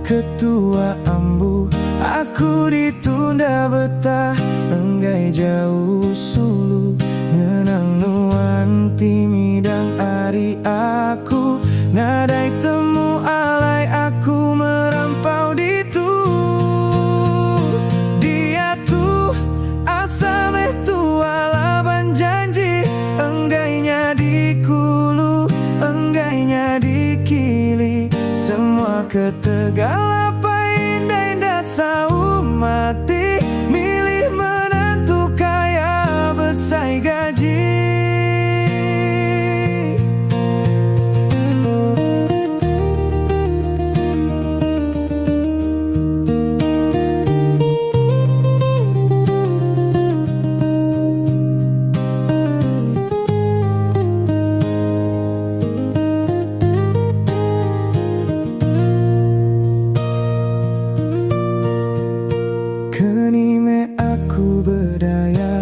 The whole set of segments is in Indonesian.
ketua ambu. Aku ditunda betah, enggai jauh sulu. Ngenang nuanti midang ari aku. Nadai temu alai aku merampau ditu. Dia tu asa meh tua laban janji. Enggainya dikulu, enggainya dikili. Semua ketegal apa indah-indah sau mati. Milih menantu kaya besai gaji. Kenime aku berdaya,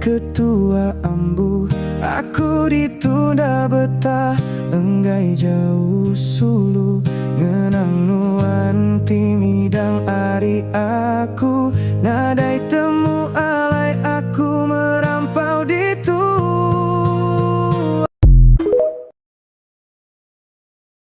ketua ambu. Aku ditunda betah, enggai jauh sulu. Ngenang nuanti midang ari aku. Nadai temu